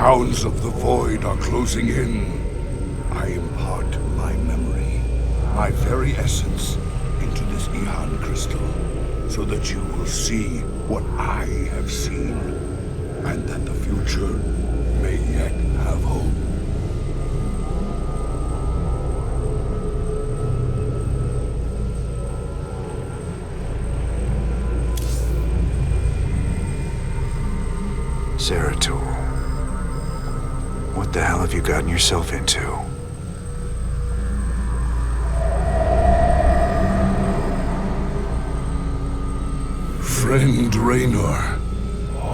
hounds of the void are closing in. I impart my memory, my very essence, into this Ihan crystal, so that you will see what I have seen, and that the future may yet have hope. Zeratul, what the hell have you gotten yourself into? Friend Raynor,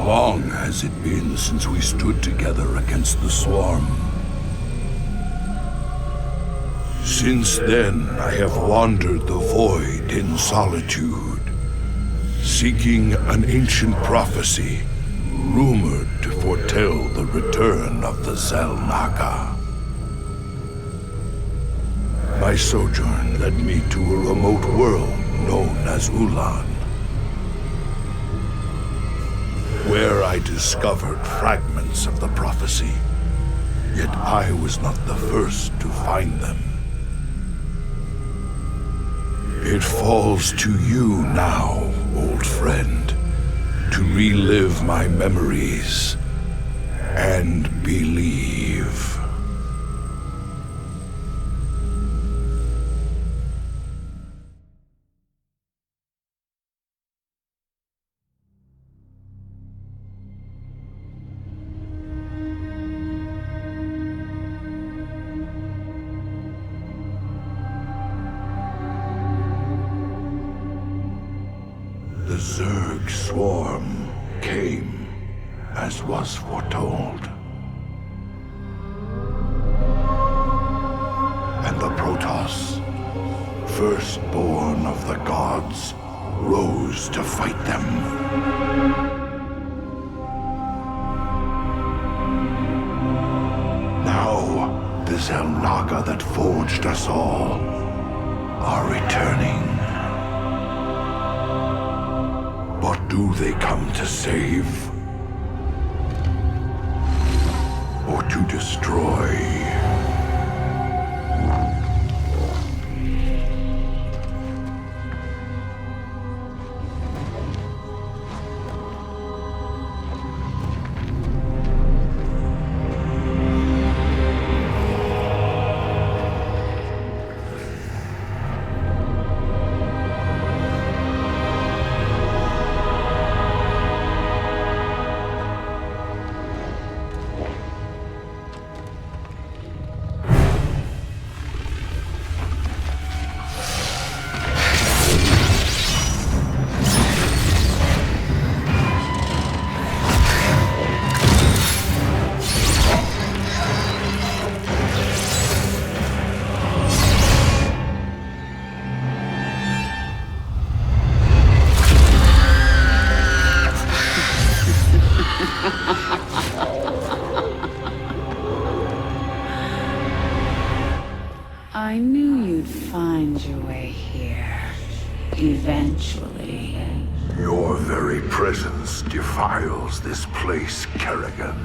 long has it been since we stood together against the Swarm. Since then, I have wandered the void in solitude, seeking an ancient prophecy rumored to foretell the return of the Xel'Naga. My sojourn led me to a remote world known as Ulan, where I discovered fragments of the prophecy, yet I was not the first to find them. It falls to you now, old friend, to relive my memories and believe. The Zerg swarm came, as was foretold. And the Protoss, firstborn of the gods, rose to fight them. Now, the Xel'Naga that forged us all are returning. What do they come to save? Or to destroy? I knew you'd find your way here. Eventually. Your very presence defiles this place, Kerrigan.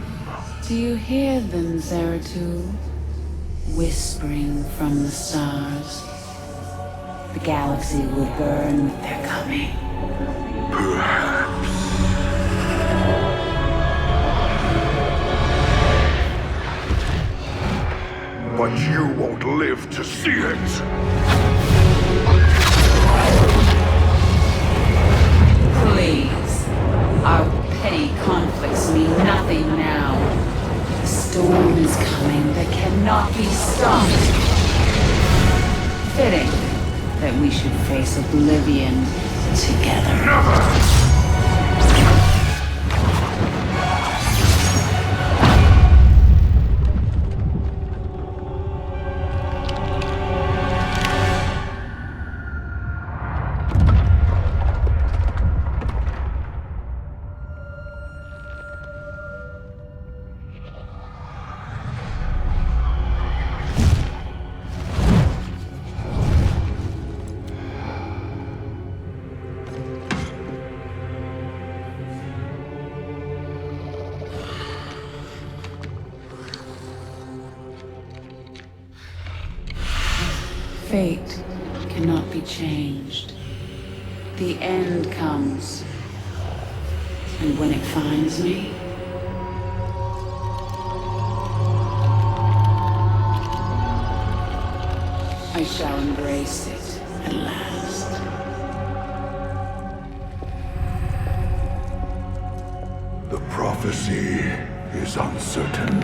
Do you hear them, Zeratul? Whispering from the stars. The galaxy will burn with their coming. Perhaps. But you won't live to see it! Please. Our petty conflicts mean nothing now. The storm is coming that cannot be stopped. Fitting that we should face oblivion together. Never! fate cannot be changed. The end comes, and when it finds me, I shall embrace it at last. The prophecy is uncertain.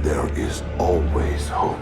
There is always hope.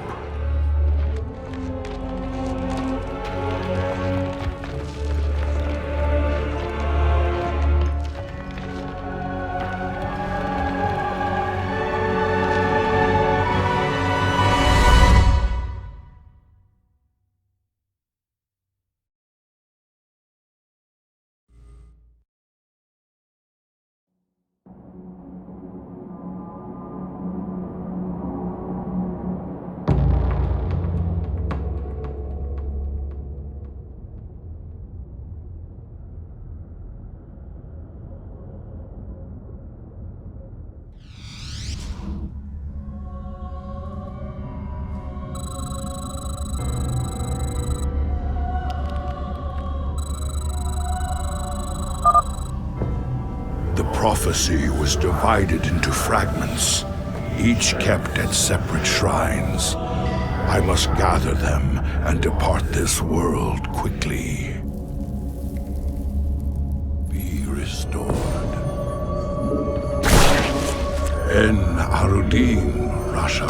The prophecy was divided into fragments, each kept at separate shrines. I must gather them and depart this world quickly. Be restored. En Arudin Rasha.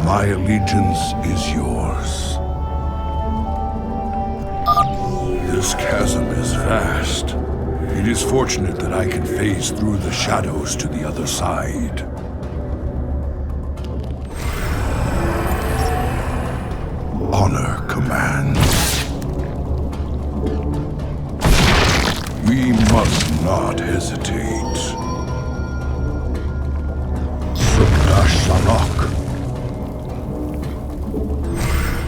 My allegiance is yours. This chasm is vast. It is fortunate that I can phase through the shadows to the other side. Honor commands. We must not hesitate. Sukdash Salak.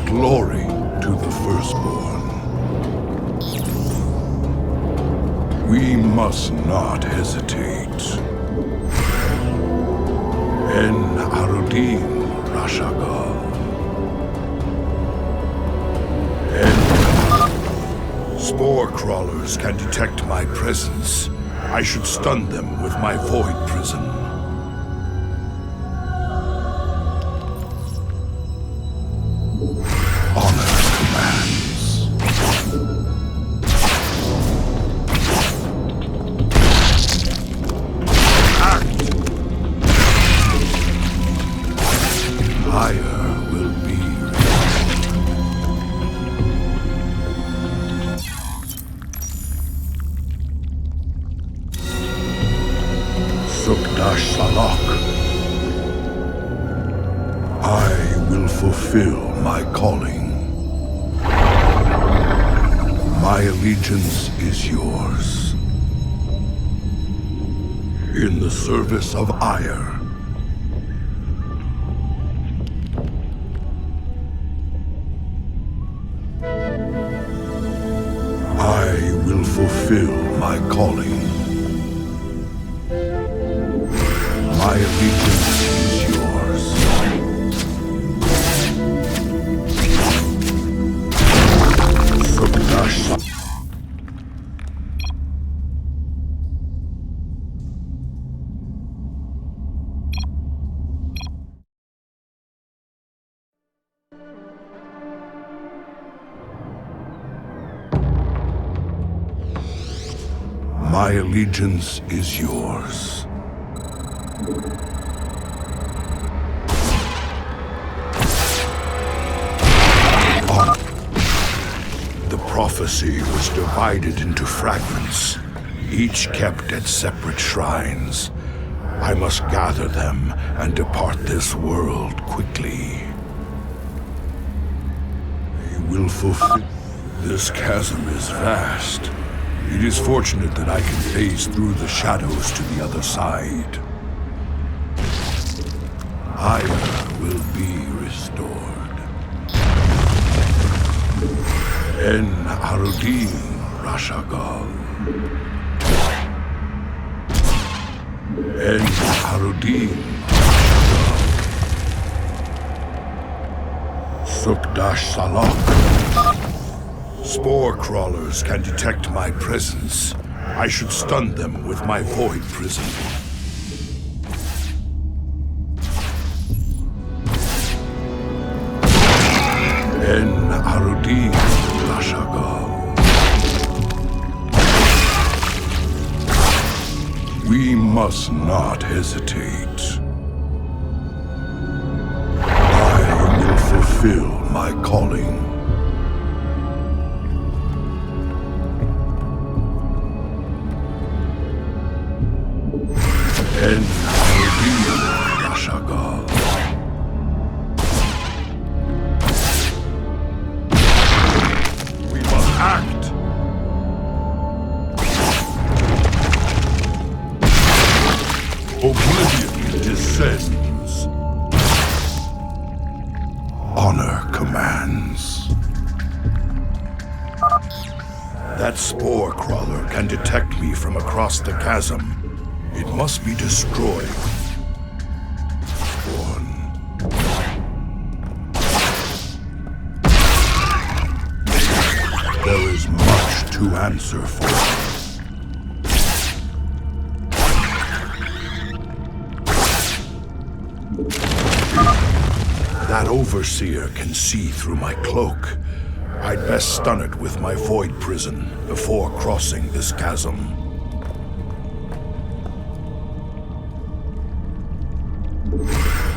Glory to the firstborn. We must not hesitate. En Arudin Rashagal. Spore crawlers can detect my presence. I should stun them with my void prison. Honor commands. Higher will be. Sukdash Salak. I will fulfill my calling. My allegiance is yours. In the service of Ire. I will fulfill my calling. My allegiance is yours. Sukdash. My allegiance is yours. The prophecy was divided into fragments, each kept at separate shrines. I must gather them and depart this world quickly. They will fulfill. This chasm is vast. It is fortunate that I can phase through the shadows to the other side. Ire will be restored. En Arudin Rashagal. En Arudin. Sukdash Salak. Spore crawlers can detect my presence. I should stun them with my void prison. En Arudin Rashagal. We must not hesitate. I will fulfill my calling. En Arudin Rashagal. We must act. Oblivion descends. Honor commands. That spore crawler can detect me from across the chasm. It must be destroyed. There is much to answer for. That overseer can see through my cloak. I'd best stun it with my void prison before crossing this chasm.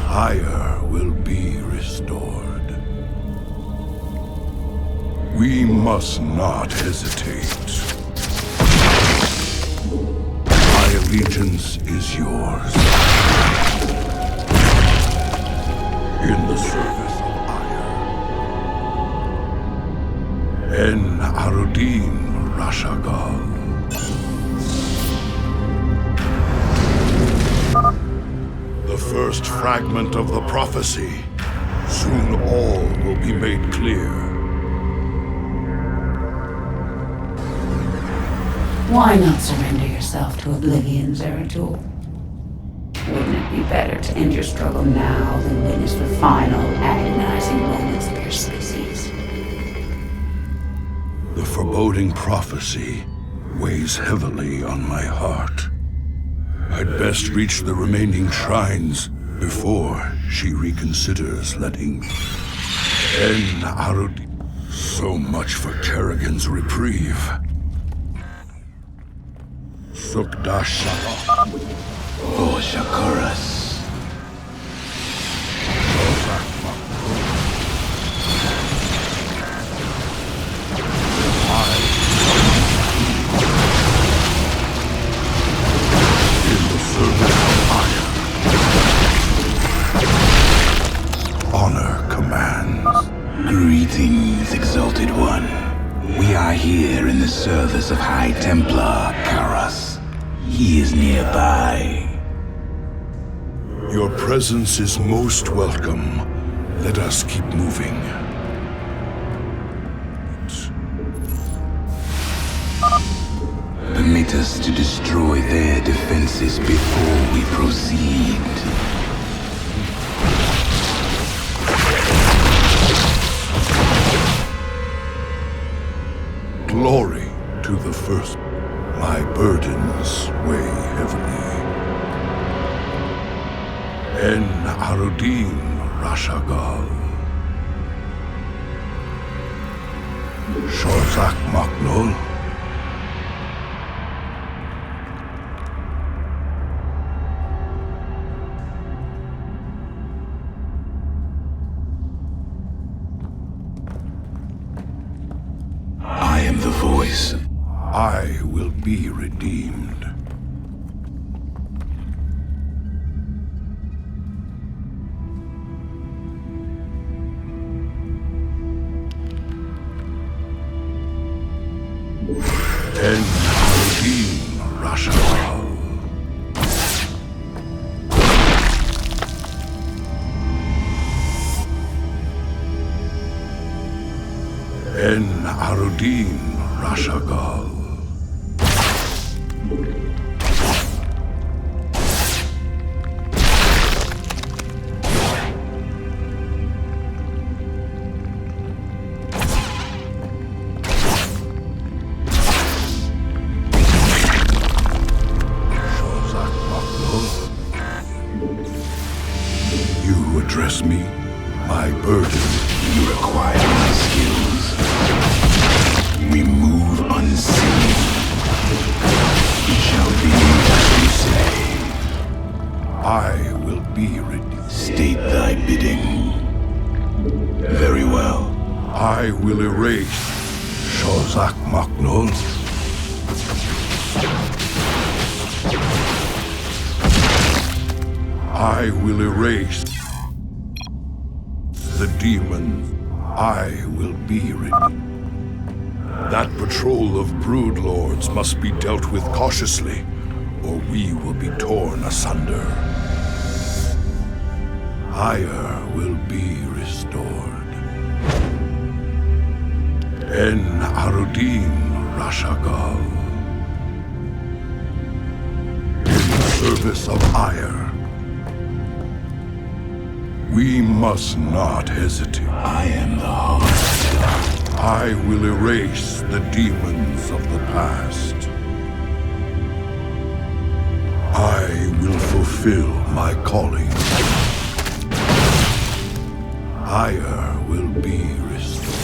Higher will be restored. We must not hesitate. My allegiance is yours. In the service of Ire. En Arudin Rashagal. The first fragment of the prophecy. Soon all will be made clear. Why not surrender yourself to oblivion, Zeratul? Wouldn't it be better to end your struggle now than witness the final, agonizing moments of your species? The foreboding prophecy weighs heavily on my heart. I'd best reach the remaining shrines before she reconsiders letting me. En Arud. So much for Kerrigan's reprieve. Sukdash Shalom. Oh, Shakuras. In the service of Ire. Honor commands. Greetings, Exalted One. We are here in the service of High Templar Karas. He is nearby. Your presence is most welcome. Let us keep moving. Permit us to destroy their defenses before we proceed. Glory to the first. My burdens weigh heavily. En Arudin Rashagal. Shozak Maklol. I am the voice. I will be redeemed. En Arudin Rashagal. En Arudin Rashagal. my burden. You require my skills. We move unseen. It shall be as you say. I will be ready. State thy bidding. Very well. I will erase Shozak Maknol. I will erase the demons. I will be ready. That patrol of brood lords must be dealt with cautiously, or we will be torn asunder. Ire will be restored. En Arudin Rashagal. In the service of Ire. We must not hesitate. I am the heart. I will erase the demons of the past. I will fulfill my calling. Ire will be restored.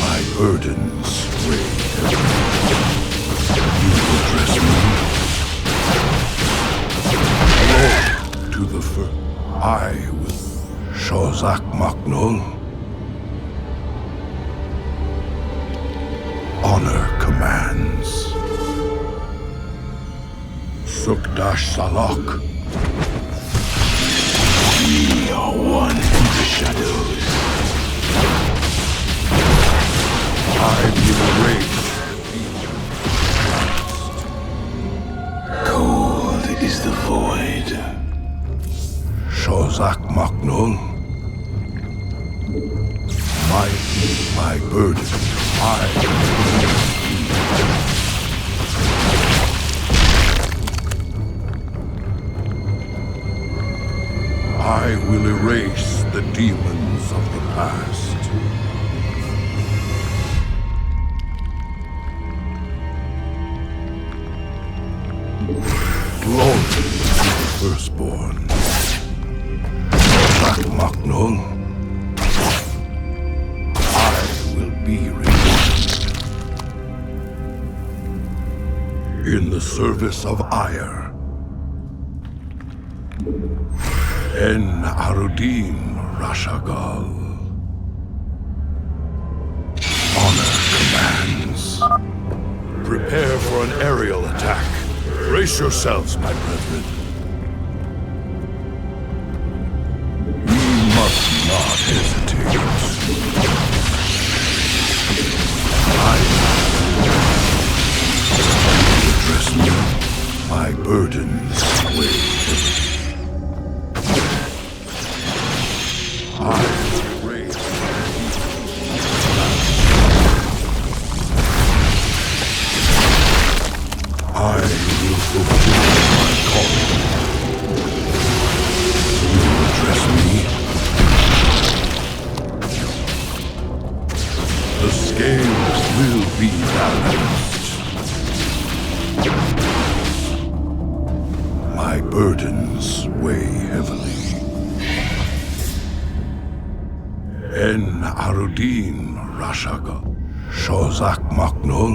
My burdens weigh. You address me. Hello to the first. I will. Shozak Maknol. Honor commands. Sukdash Salak. We are one in the shadows. I will erase. Cold is the void. Shozak Maknol. My burden. I will erase the demons of the past. Glory to the firstborn. Shozak Maknol. Be redeemed. In the service of Ire. En Arudin Rashagal. Honor commands. Prepare for an aerial attack. Brace yourselves, my brethren. We must not hesitate. Address me. My burdens weigh heavy. I will raise. I will fulfill my calling. You address me. The scales will be balanced. My burdens weigh heavily. En Arudin Rashaga. Shozak Maknol.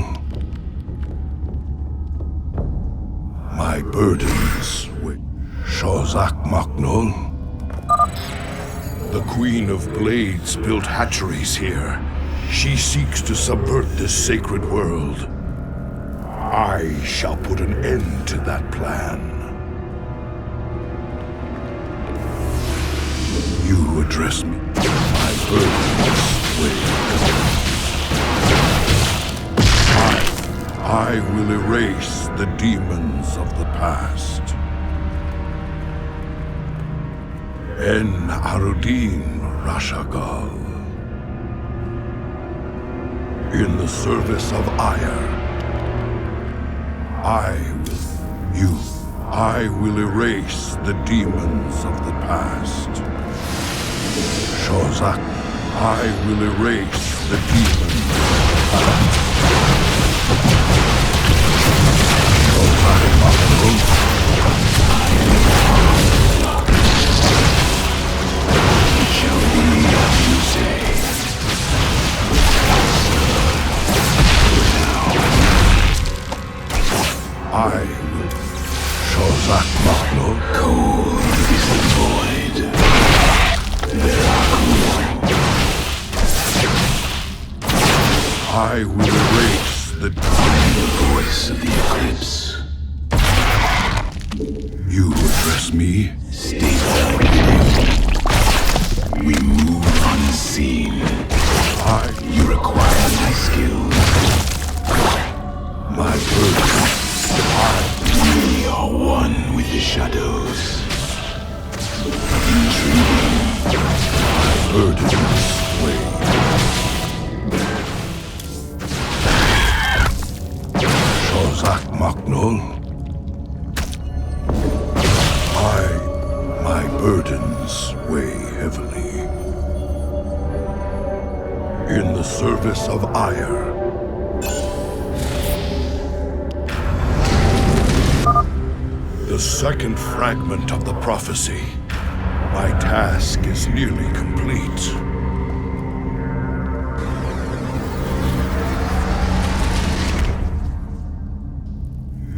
My burdens weigh. Shozak Maknol. The Queen of Blades built hatcheries here. She seeks to subvert this sacred world. I shall put an end to that plan. You address me. My burdens weigh. I will erase the demons of the past. En Arudin Rashagal. In the service of Ire. I will erase the demons of the past. Shozak, I will erase the demons of the past. Shozak Maknol. It shall be will. Shozak Magno. Cold is the void. I will erase the Voice of the eclipse. You address me? State thy bidding. We move unseen. You require my skills. My burden. We are one with the shadows. Intriguing. Burdens sway. Shozak Maknol. My burdens weigh heavily. In the service of ire. The second fragment of the prophecy. My task is nearly complete.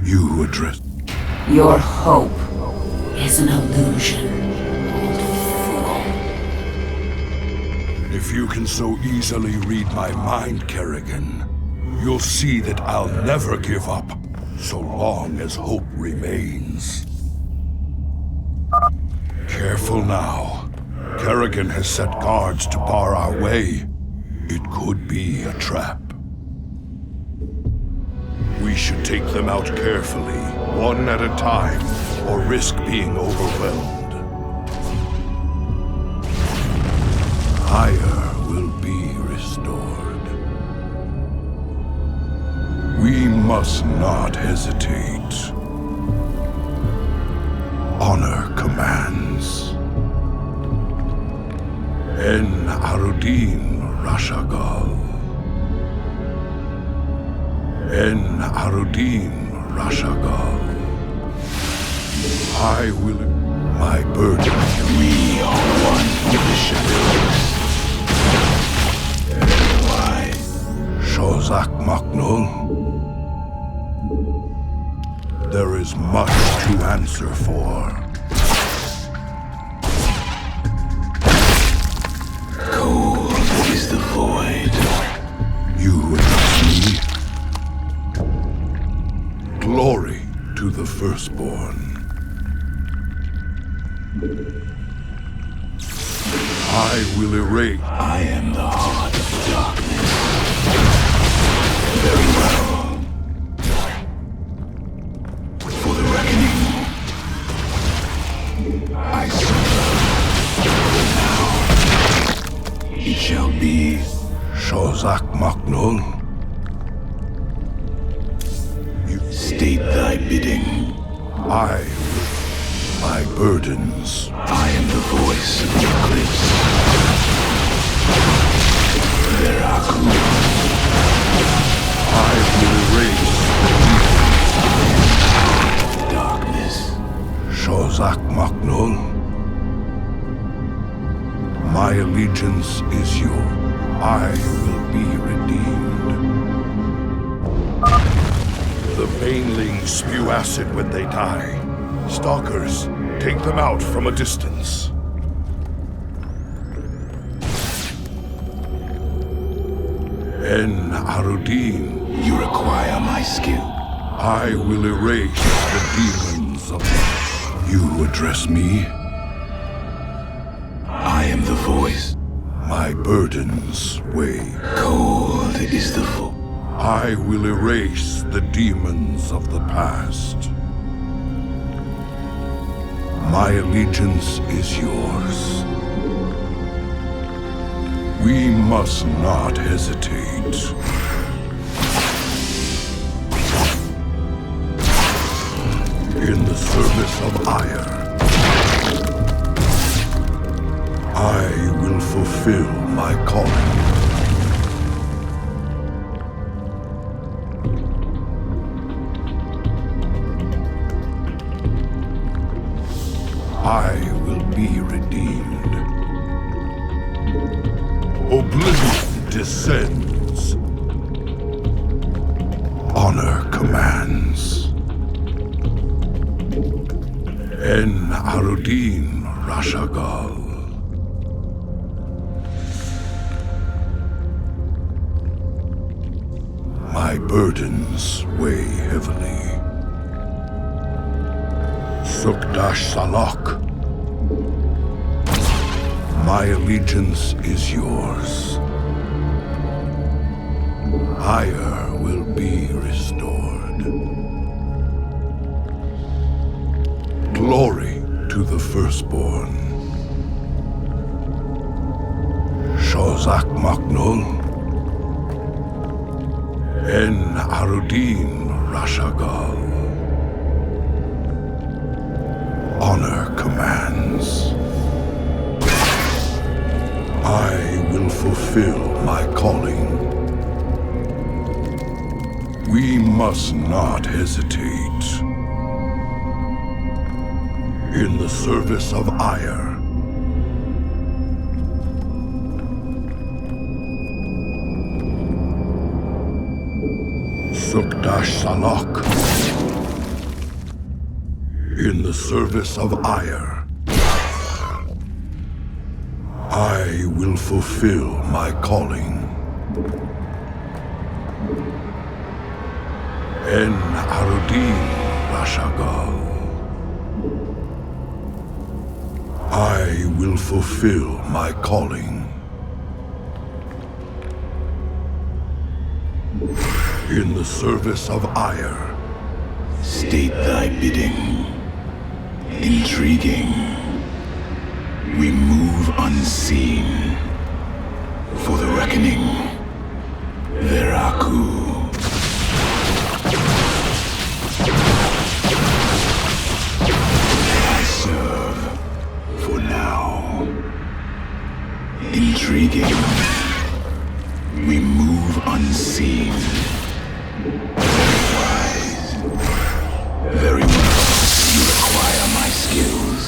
You address... Your hope is an illusion, old fool. If you can so easily read my mind, Kerrigan, you'll see that I'll never give up, so long as hope remains. Careful now. Kerrigan has set guards to bar our way. It could be a trap. We should take them out carefully, one at a time, or risk being overwhelmed. Ire will be restored. We must not hesitate. Honor commands. En Arudin Rashagal. En Arudin Rashagal. I will... My burden. We are one with the shadows. Why? Shozak Maknul. There is much to answer for. Cold is the void. You address me. Glory to the firstborn. I will erase. I am the heart of the darkness. Very well. For the reckoning, I suffer. Now, it shall be. Shozak Maknul. State thy bidding. I will. My burdens. I am the voice of the eclipse. Veraku. I will erase Darkness. Shozak Maknul. My allegiance is yours. I will be redeemed. The banelings spew acid when they die. Stalkers, take them out from a distance. En Arudin. You require my skill. I will erase the demons of life. You address me. I am the voice. My burdens weigh. Cold is the foe. I will erase the demons of the past. My allegiance is yours. We must not hesitate. In the service of ire, I will fulfill my calling. I will be redeemed. Oblivion descends. Honor commands. En Arudin Rashagal. My burdens weigh heavily. Sukdash Salok. My allegiance is yours. Ire will be restored. Glory to the firstborn. Shozak Maknul. En Arudin Rashagal. Honor commands. I will fulfill my calling. We must not hesitate. In the service of ire. Sukdash Salok. In the service of ire. I will fulfill my calling. En Arudin Rashagal. I will fulfill my calling. In the service of ire. State thy bidding. Intriguing. We move unseen. For the reckoning. Veraku. I serve. For now. Intriguing. We move unseen. Very wise. Very well. You require my skills.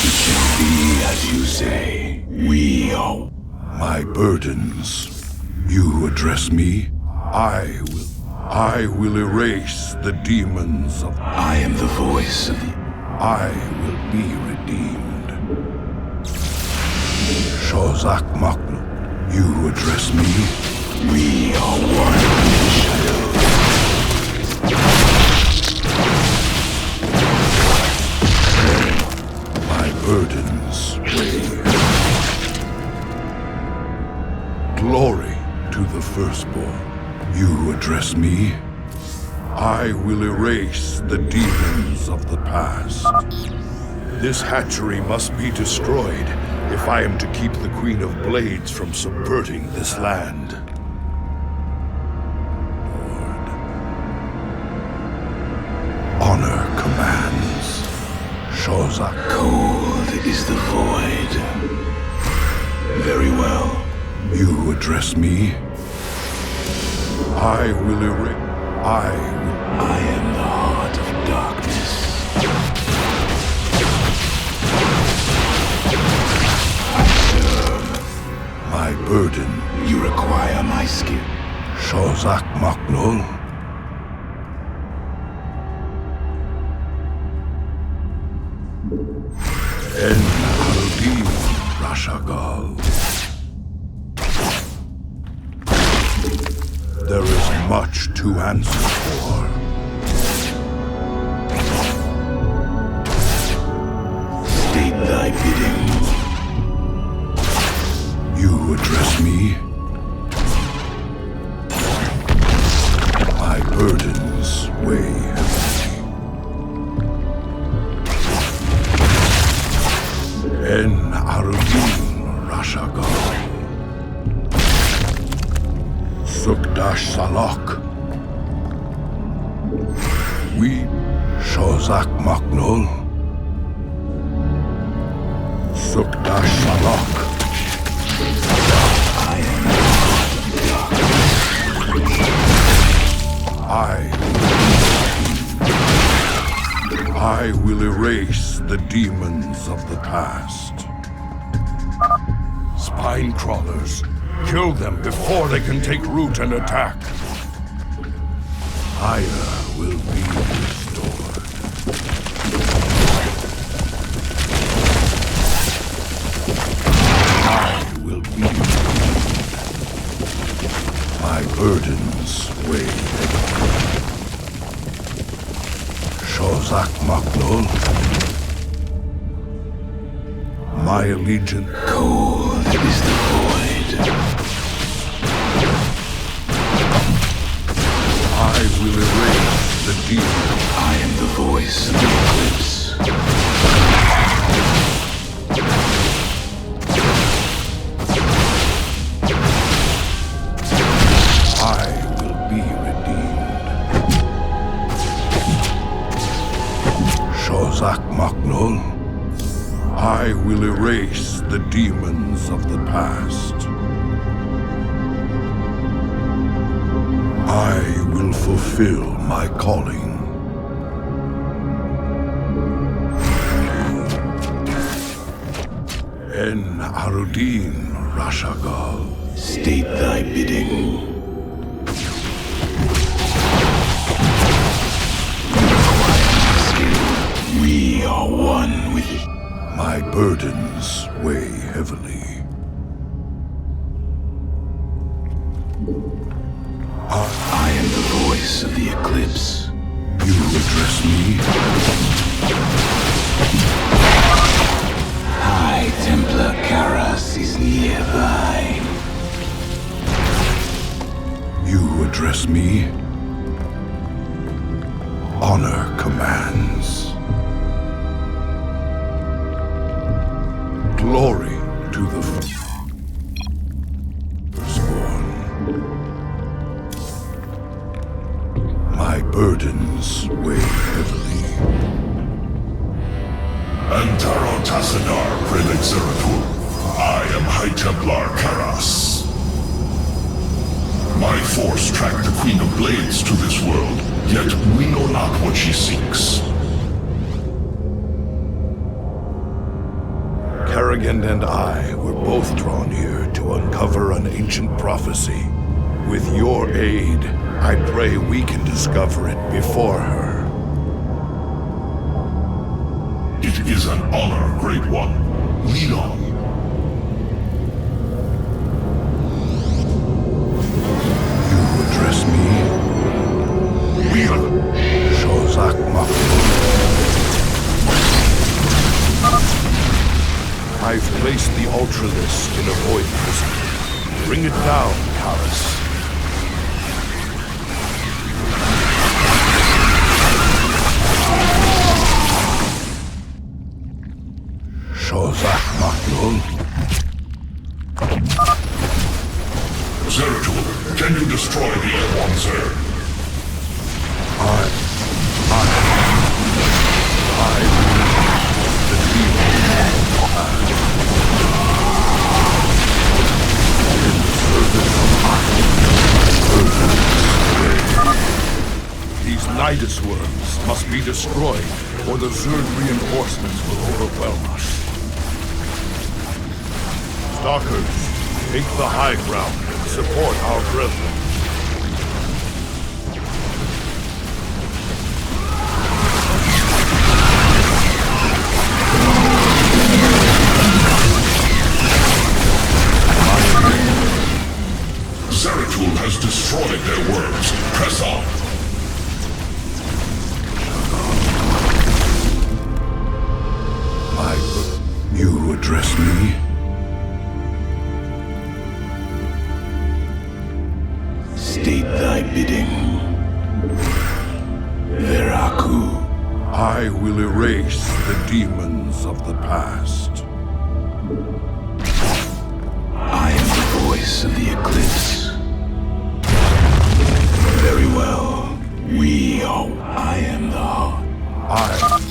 It shall be as you say. We are... My burdens. You address me. I will erase the demons of... I am the voice of the... I will be redeemed. Shozak Makno. You address me. We are one in the shadows. My burdens weigh. Glory to the firstborn. You address me. I will erase the demons of the past. This hatchery must be destroyed if I am to keep the Queen of Blades from subverting this land. Lord. Honor commands. Shozak. Cold is the void. Very well. You address me. I will erase. I am the heart of darkness. I serve. My burden. You require my skill. Shozak Maknul. En Arudin Rashagal. There is much to answer for. State thy bidding. You address me. My burdens weigh heavily. En Arudin Rashagal. Sukdash Salok. We Shozak Maknul. Sukdash Salok. I am I will erase the demons of the past. Spine crawlers. Kill them before they can take root and attack. Ire will be restored. Shozak Maknul. My allegiance. Cold is the void. I will erase the demon. I am the voice of the eclipse. I will be redeemed. Shozak Maknul. I will erase the demons of the past. I will fulfill my calling. En Arudin Rashagal. State thy bidding. We are one with it. My burdens weigh heavily. I am the voice of the eclipse. You address me? High Templar Karas is nearby. You address me? Honor commands. Glory to the firstborn. My burdens weigh heavily. Antaro Tassadar, Prelate Zeratul. I am High Templar Karas. My force tracked the Queen of Blades to this world, yet we know not what she seeks. Kerrigan and I were both drawn here to uncover an ancient prophecy. With your aid, I pray we can discover it before her. It is an honor, Great One. Lead on. You address me? Lead. Shozak Maknul. I've placed the Ultralisk in a void prison. Bring it down, Karas. Shozak Maknul. Zeratul, can you destroy the Airborne Zerg? The demon. These Nidus worms must be destroyed, or the Zerg reinforcements will overwhelm us. Stalkers, take the high ground and support our brethren. Zeratul has destroyed their worms. Press on. You address me? State thy bidding. Veraku. I will erase the demons of the past. I am the voice of the eclipse. Very well. We are. I am the heart.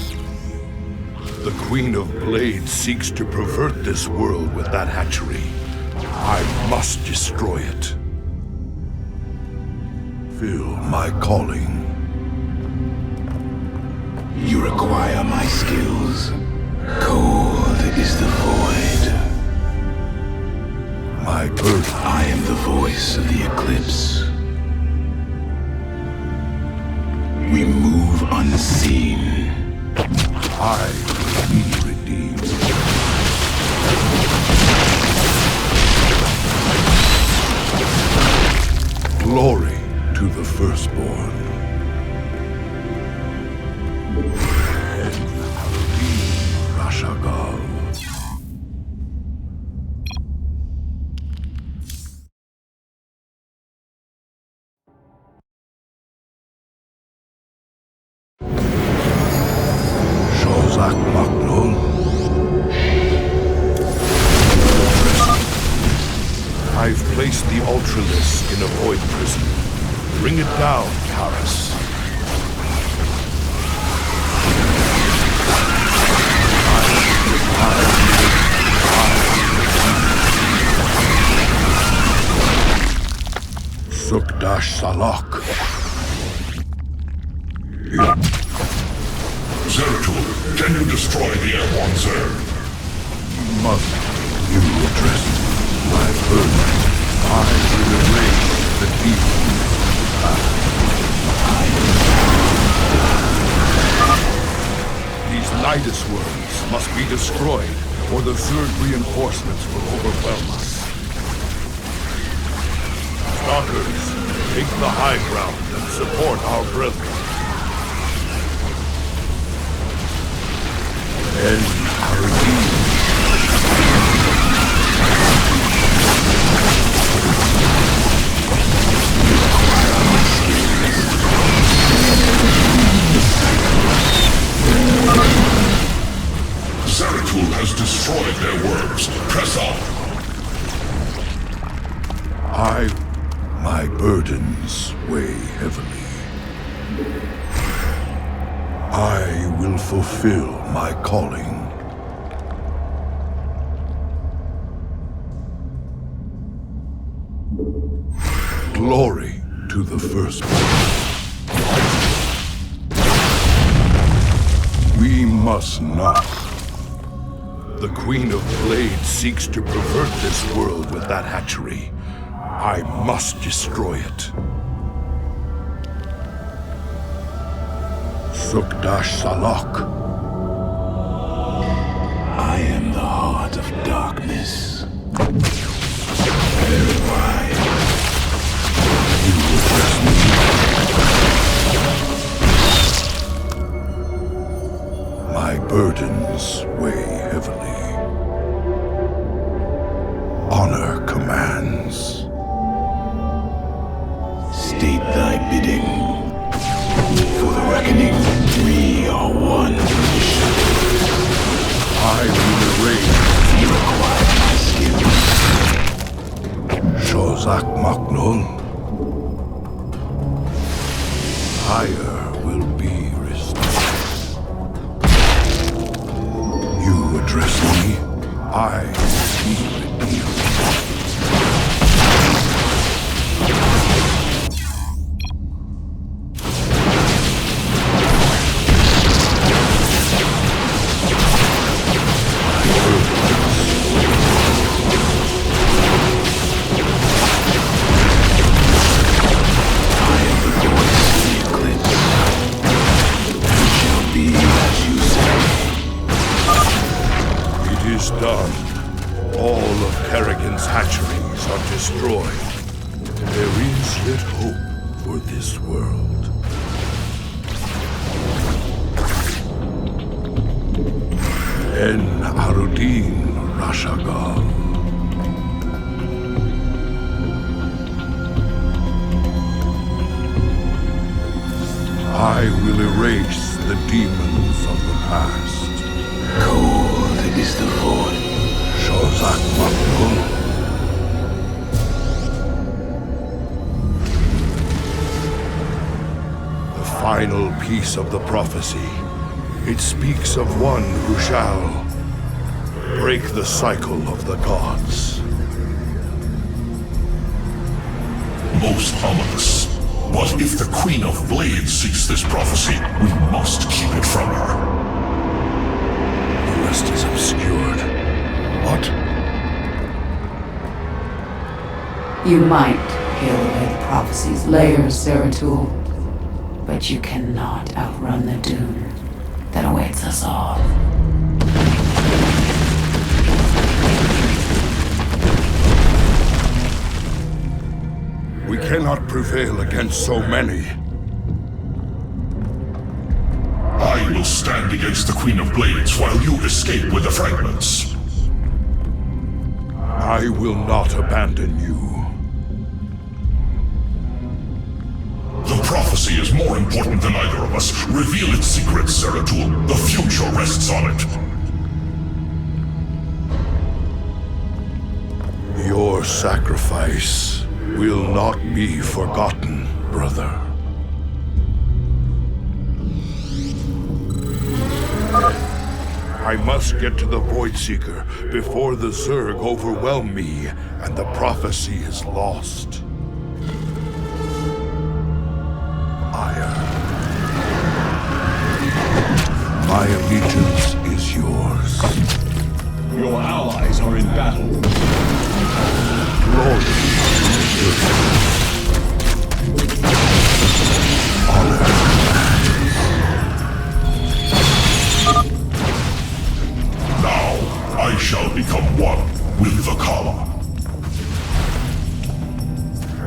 The Queen of Blades seeks to pervert this world with that hatchery. I must destroy it. Fill my calling. You require my skills. Cold is the void. My birth. I am the voice of the eclipse. We move unseen. I will be redeemed. Glory to the firstborn. Shozak Maknul. I've placed the Ultralisk in a void prison. Bring it down, Karas. Sukdash Salak. Zeratul, can you destroy the airborne Zerg? Must you address my burden? I will erase the demon. These Nidus worms must be destroyed, or the Zerg reinforcements will overwhelm us. Stalkers, take the high ground and support our brethren. And our deeds. Zeratul has destroyed their worms. Press on. My burdens weigh heavily. I will fulfill my calling. Glory to the firstborn. We must not. The Queen of Blades seeks to pervert this world with that hatchery. I must destroy it. Sukdash Salak. I am the heart of darkness. Very wide. You will trust me. My burdens weigh heavily. Honor commands. State thy bidding. For the reckoning, we are one. I will erase. You acquire my skills. Shozak Maknul. Fire will be restored. You address me, I will be redeemed. Done. All of Kerrigan's hatcheries are destroyed. There is yet hope for this world. En Arudin Rashagal. I will erase the demons of the past. Cold is the void. Shozak Maknul. The final piece of the prophecy. It speaks of one who shall break the cycle of the gods. Most ominous. What if the Queen of Blades seeks this prophecy? We must keep it from her. The rest is obscured. What? You might peel away the prophecy's layers, Zeratul, but you cannot outrun the doom that awaits us all. We cannot prevail against so many. I will stand against the Queen of Blades while you escape with the fragments. I will not abandon you. The prophecy is more important than either of us. Reveal its secrets, Zeratul. The future future rests on it. Your sacrifice will not be forgotten, brother. I must get to the Voidseeker before the Zerg overwhelm me and the prophecy is lost. Iron. My allegiance is yours. Your allies are in battle. Glory. Honor. Now, I shall become one with the Kala.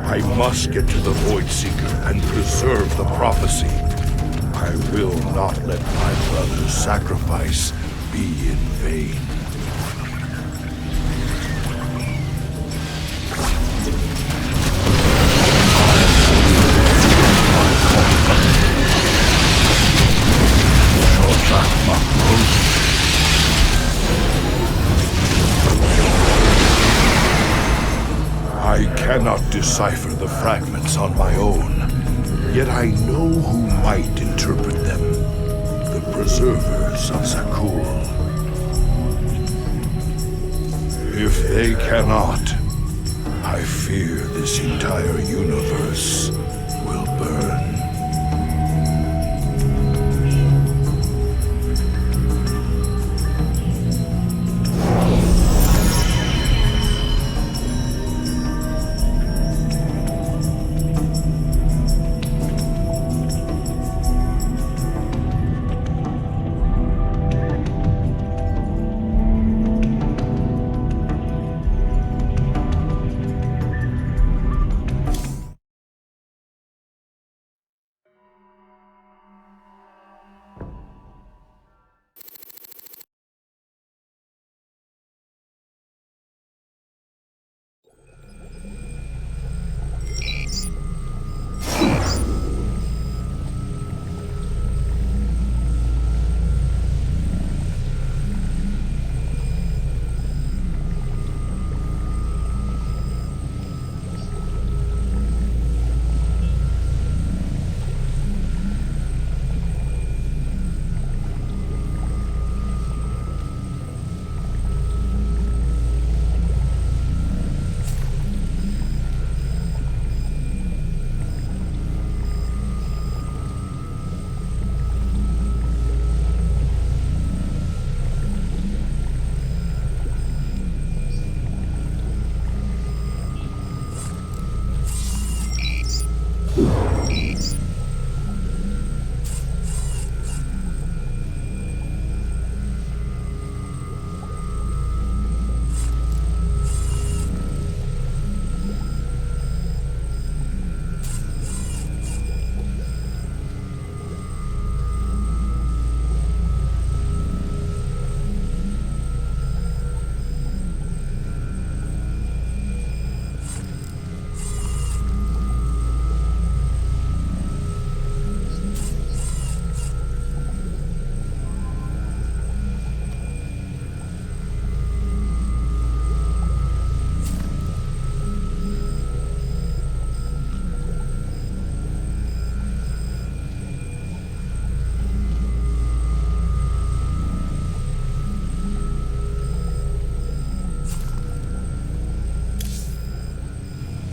I must get to the Voidseeker and preserve the prophecy. I will not let my brother's sacrifice be in vain. I cannot decipher the fragments on my own, yet I know who might interpret them. The preservers of Zakul. If they cannot, I fear this entire universe will burn.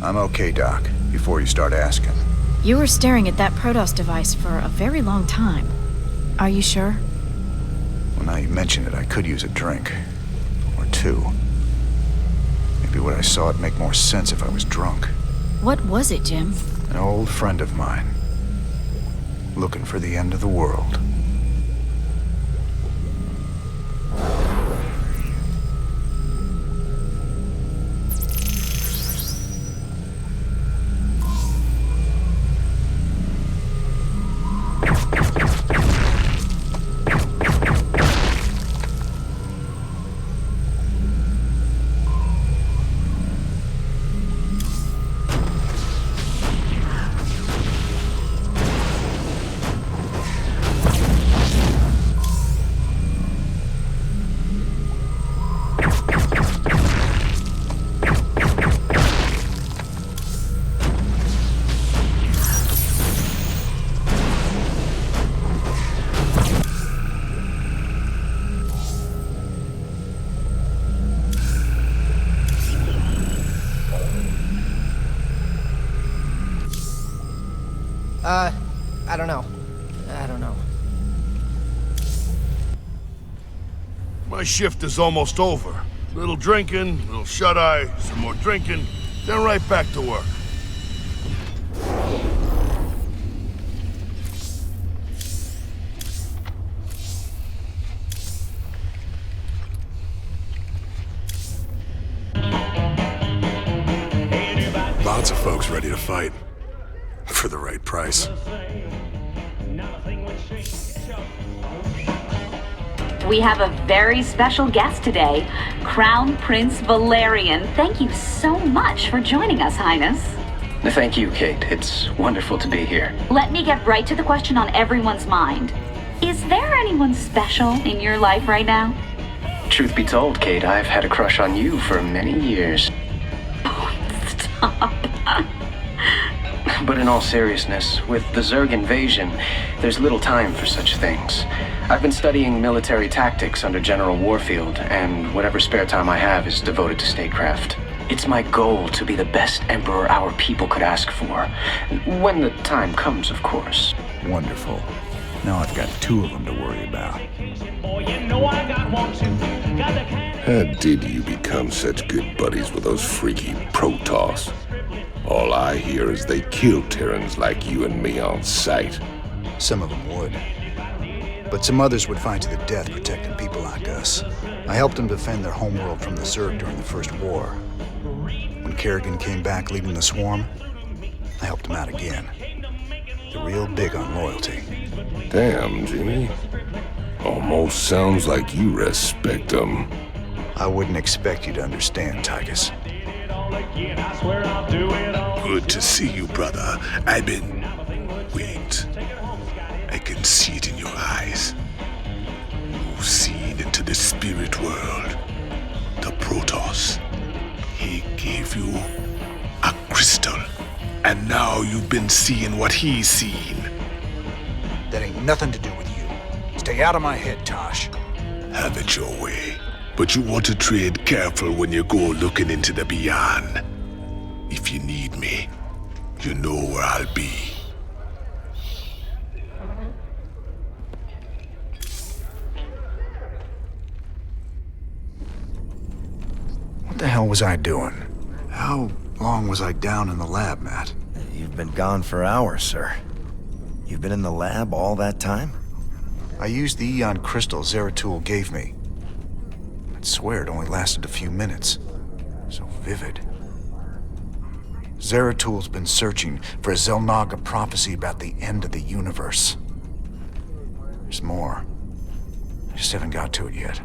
I'm okay, Doc, before you start asking. You were staring at that Protoss device for a very long time. Are you sure? Well, now you mention it, I could use a drink. Or two. Maybe what I saw would make more sense if I was drunk. What was it, Jim? An old friend of mine. Looking for the end of the world. I don't know. My shift is almost over. Little drinking, little shut-eye, some more drinking, then right back to work. Lots of folks ready to fight. For the right price. We have a very special guest today, Crown Prince Valerian. Thank you so much for joining us, Highness. Thank you, Kate. It's wonderful to be here. Let me get right to the question on everyone's mind. Is there anyone special in your life right now? Truth be told, Kate, I've had a crush on you for many years. Oh, stop. But in all seriousness, with the Zerg invasion, there's little time for such things. I've been studying military tactics under General Warfield, and whatever spare time I have is devoted to statecraft. It's my goal to be the best emperor our people could ask for. When the time comes, of course. Wonderful. Now I've got 2 of them to worry about. How did you become such good buddies with those freaky Protoss? All I hear is they kill Terrans like you and me on sight. Some of them would. But some others would fight to the death protecting people like us. I helped them defend their homeworld from the Zerg during the First War. When Kerrigan came back leading the swarm, I helped him out again. They're real big on loyalty. Damn, Jimmy. Almost sounds like you respect them. I wouldn't expect you to understand, Tychus. Good to see you, brother. Wait. I can see it in your eyes. You've seen into the spirit world. The Protoss. He gave you a crystal. And now you've been seeing what he's seen. That ain't nothing to do with you. Stay out of my head, Tosh. Have it your way. But you want to tread careful when you go looking into the beyond. If you need me, you know where I'll be. What the hell was I doing? How long was I down in the lab, Matt? You've been gone for hours, sir. You've been in the lab all that time? I used the Eon crystal Zeratul gave me. I'd swear it only lasted a few minutes. So vivid. Zeratul's been searching for a Xel'Naga prophecy about the end of the universe. There's more. I just haven't got to it yet.